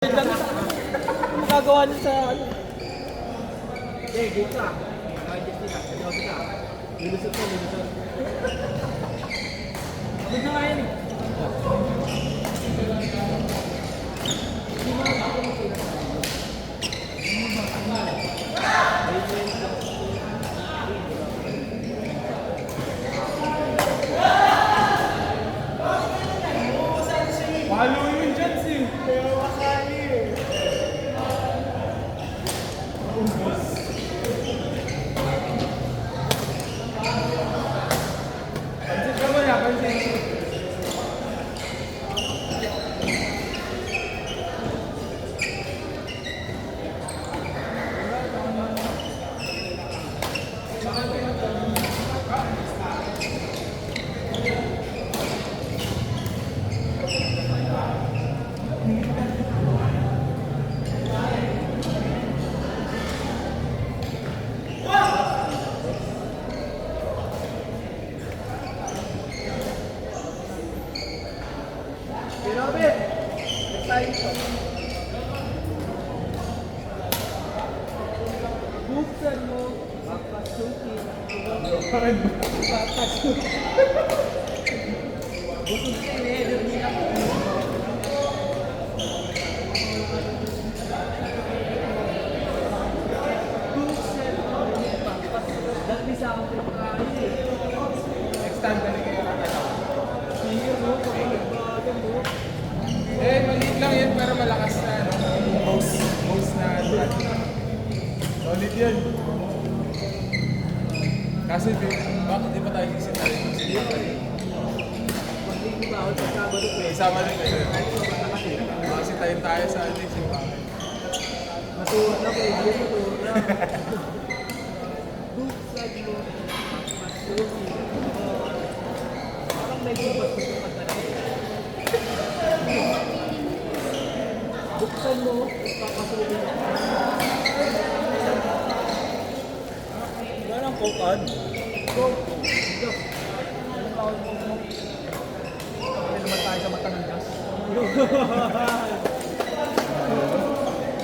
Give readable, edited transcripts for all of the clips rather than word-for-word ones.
Magagawa niya sa ano. Eh, game ka. Budget nila. Sabi ka. Lulusot ka, lulusot. Huwag na nga yan eh. Palo yung Jets eh. Kaya wakali eh. Pansin ka mo na, pansin. Robert, buksan mo, papasukin. Papasukin. Busog siya, leather niya. Buksan mo, papasukin. Dami sa akong pagkain. Next time, galing kayo kakalaw. Sige mo, kapag mo. Eh, maliit lang yan pero malakas na ano. Most na drag. Solid yan. Kasi bakit di pa tayo sisitahin? Pag-linggo ba ako sa Sabado ko eh. Isama din kayo. Makasitahin tayo sa ating simbahan. Matuwa na ko, hindi matuwa na. Buksan mo, papasukin. Parang may gubas ko sa buksan mo, papasukin. Wala nang coke-on. Go! Go! Anong tawag mo mo? Kaya naman tayo sa Batangas.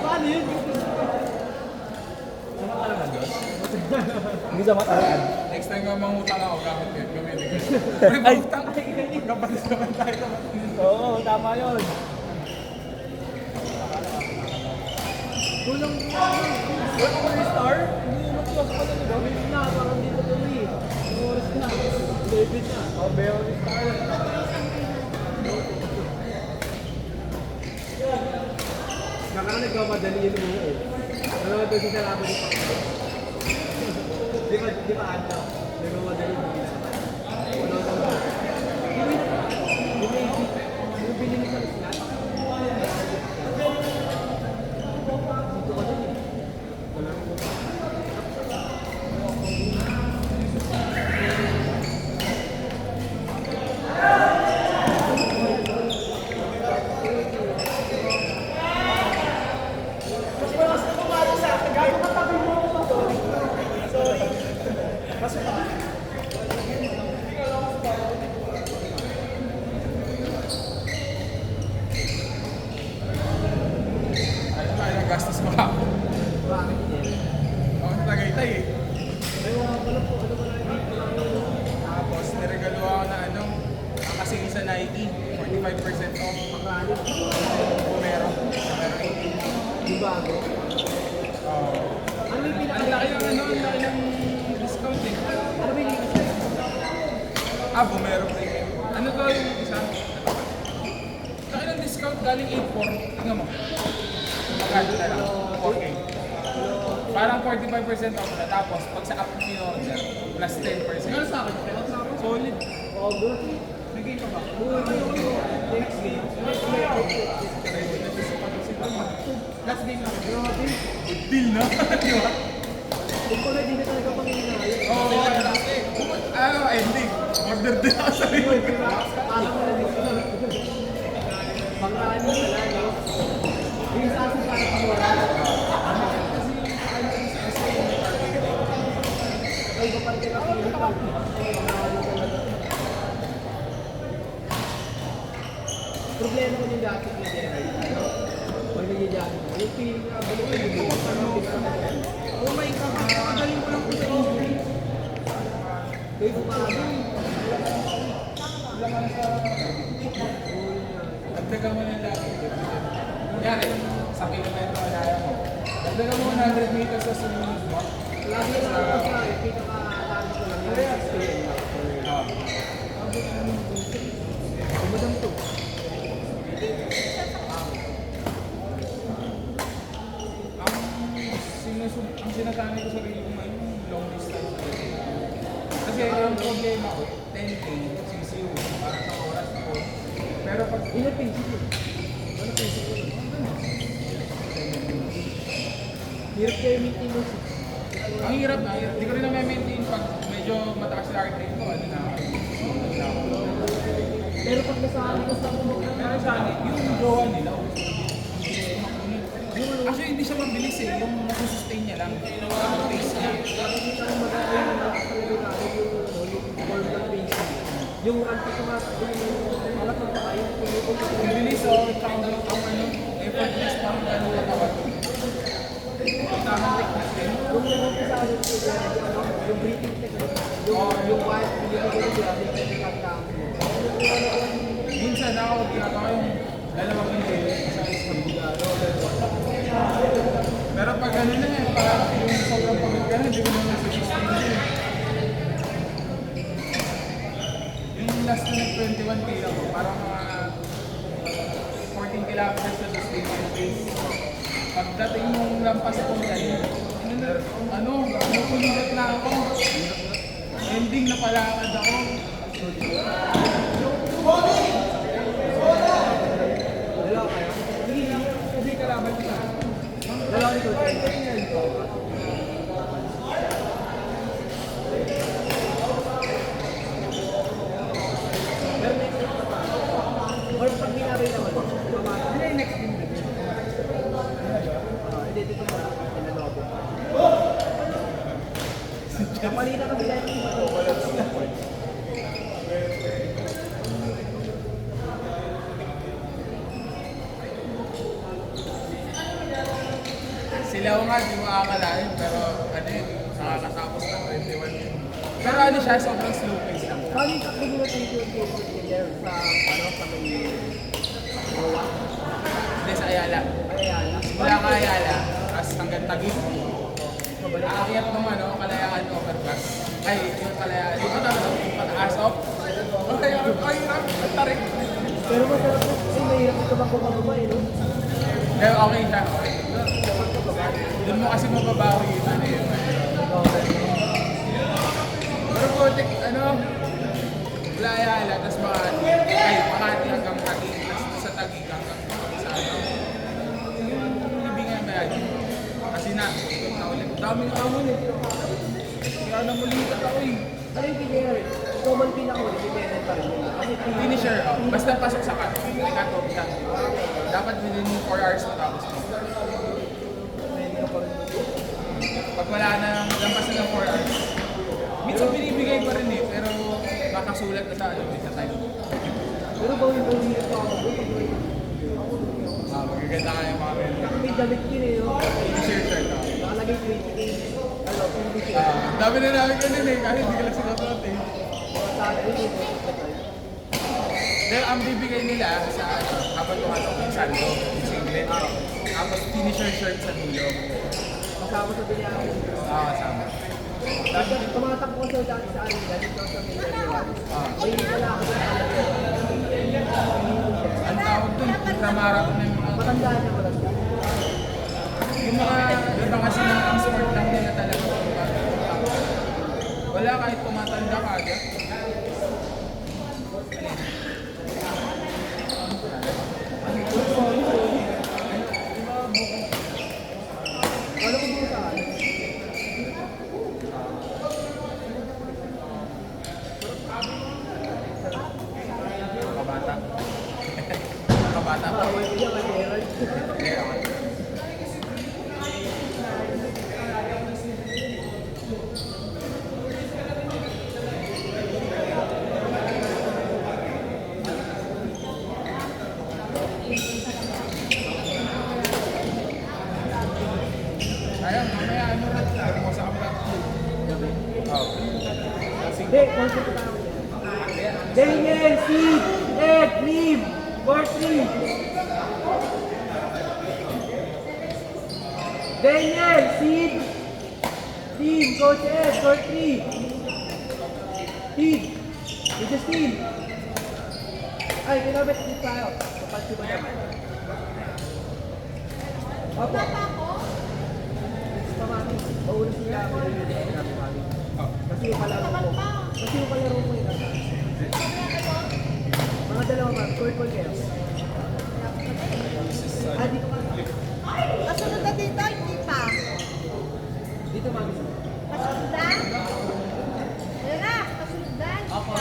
Paano yun? Sama ka lang na Diyos. Hindi sa mataan. Next time ka mangutang ako, gamit ko yun. Gamitin ko yun. May mangutang. Magkapatis naman tayo sa Batangas. Oo, tama yun. Kulang mo. Wala ko na star? Hindi mo close pa na diba? Wait na, parang dito tuloy eh. Oras na. David na. Oh, bayo ni star. Baka nagmamadali yun mo eh. Ano ba ito si Sarabo di pa? Di ba ano? Nagmamadali mo nila. Wala ko na. Bumili mo sa slot? Dito ka dun eh. Wala ko. Ano ba, ilang gastos mo ako? Bakit yan? Ako sa Tagaytay eh. Ay, wala pala po. Ano ba na Tapos, niregalo ako na ano, nakasing sa Nike, 45% off. Makalip. Bumero. Di bago. Oo. Ano yung Ang laki ng ano, ang laki ng discount eh. Ano ba yung Bumero premium. Ano to yung isa? Laki ng discount galing 8.4. Tingnan mo. Magkano na lang? 4K. Parang 45% off na. Tapos, pag sa app mo in-order, plus 10%. Ano sa akin? Solid. Oh, good. Naging ka ba? Next game. Last game na. Grabe. Good deal na. Di ba? Kung pala di na talaga panginayos. Oo, ending. Order din ako sa Yun, di ba? Alam mo na dito. Pangkaan mo sila, no? Yung sa asin para pamura. Ay, kapag ka pilipan. Problema ko yung dati ni Gerard. Pag yan. Yung pinabalik ko dito, parang oh my God, magaling ko lang po sa injury. Kaya pumaga. Dagdagan mo ng lagi. Kunyari, sa kilometro na kaya mo. Dagdagan mo 100 meters sa sumunod mo. Lagi lang ako sa pinaka-talo ko lang yung 60 lang. Madam to. Ang sinasanay ko sa sarili ko ngayon, long distance. Kasi ang problema ko, 10K, CCU, para sa oras ko. Pero pag Ilan pace ko? Ano pace ko? Hirap kayo meeting mo. ang hirap na, hindi ko rin na-maintain pag medyo mataas yung heart rate ko, ano na ako. Pero pag nasabi ko sa mga Pero sa akin, yung jowa nila, actually hindi siya mabilis eh, yung nasusustain niya lang, yung pace niya. ang maganda yung nakalagay yung form ng pace niya. Yung anti ko nga, yung alat ng tayo, yung Ang bilis o, tsaka ang effortless pa ang gano'ng katawan. Tamang technique din. yung nag-umpisa ulit ko yung breathing technique, yung quiet, binibigay ko yung technique lang. Minsan ako ginagawa yung dalawang hindi, isang speed. Pero pag ano na eh, parang yung sobrang pagod ka na, hindi mo na nasusustain yun. Yung last na nag-21K ako, parang mga 14 kilometers na sustain yung pace. Pagdating nung lampas ko yan, napuligat na ako. Ending na palakad ako. Dalawa kayo? Hindi kalaban ka. Dalawa nito. Pero next week pa. Or pag ginabay naman, bumaba. Ano yung next game? Hindi, dito pa. Pinalobo. Kapalitan kasi tayo ng ito. Sila ko nga, di mo akalain, pero ano yun, nakakatapos ng 21 yun. Pero ano siya, sobrang slow pace lang. Paano yung takbo nila 20 there sa, ano, sa may Goa? Hindi sa Ayala. Ayala. Mula ka Ayala, tapos hanggang Taguig. Mabalik. Aakyat ng ano, Kalayaan overpass. Ay, yung Kalayaan. Di ba tapos pataas off? Ay, hirap. Ang tarik. Pero masarap na kasi mahirap ito ba kumababa eh, no? Pero okay siya. Doon mo kasi mababawi yung ano yun. Pero putik, ano, wala Ayala, tapos Makati. Ay, Makati hanggang Taguig. Tapos sa Taguig hanggang sa ano. Yung libingan ba yan? Kasi na, ikot na ulit. Daming amon eh. Kaya namulikat ako eh. Ano yung PDR? Common pinaka-uli, dependent pa rin yun. Kasi Finisher, oh. Basta pasok sa cut. Ikato, ikato. Dapat within 4 hours matapos mo. pwede ka pa rin. Pag wala na, lampas na ng 4 hours. Minsan binibigay pa rin eh, pero makasulat na sa ano, sa time. Pero bawin-bawin yung pa ako. Magaganda ka yung mga men. May damit yun eh, no? Finisher shirt, oh. Nakalagay 20 days. Ano, 20 days. Dami na namin ganun eh, kasi hindi ka lang sinusuot eh. Sana yun eh, no? Pero ang bibigay nila sa ano, habang tumasok yung sando, yung singlet. Tapos finisher shirt sa dulo. Kasama sa binyahan. Kasama. Kasi tumatakbo ko sa dati sa Arena, dito sa Millionaire. Ah. May wala ako sa Ang tawag dun, ultramarathon na yung mga Matandaan na matanda. yung mga kasi ng sport lang nila talaga. Wala kahit tumatanda ka agad. Ano ko dito saan? Kabata. Kabata pa. Bawal ko yan, Gerald. Daniel, Sid, Ed, Lim, Court 3. Daniel, Sid, Lim, Coach Ed, Court 3. Sid, Justin. Ay, kinabit dito tayo. Kapag si Madam. Opo. Sa mami, mauna sila ako yung mami. Kasi yung kalaro ko. Kasi yung kalaro ko yung nasa. Mga dalawa ma'am, call kayo. Ah, dito ka. Kasunod na dito, hindi pa. Dito mami. Kasundan? Tara, kasundan. Opo.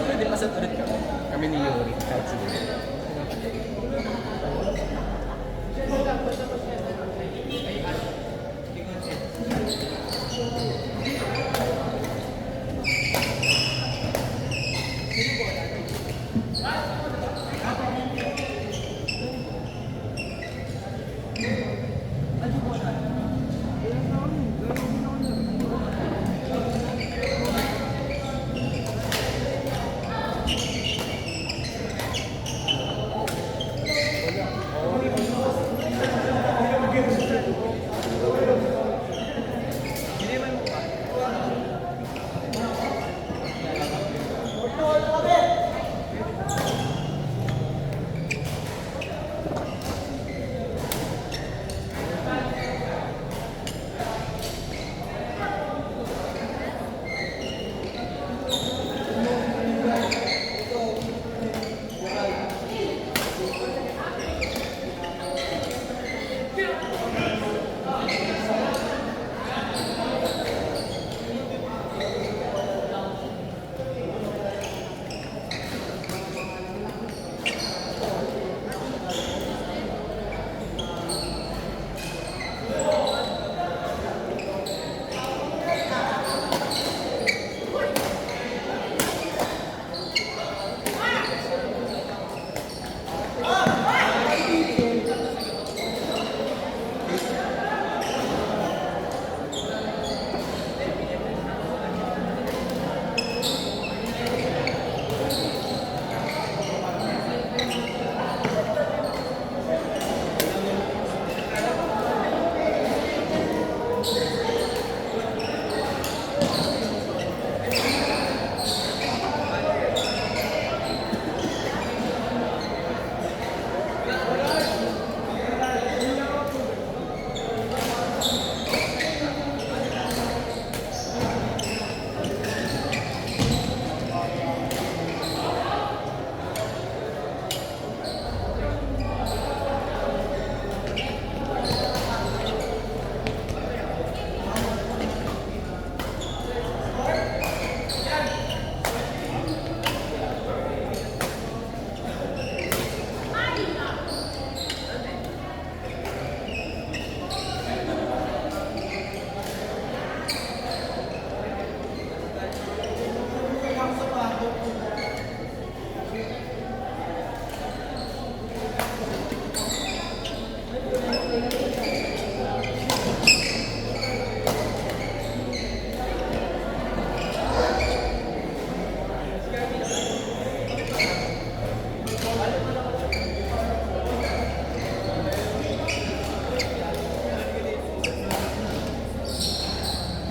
Pwede masat ulit kami ni Yuri. Kahit sige.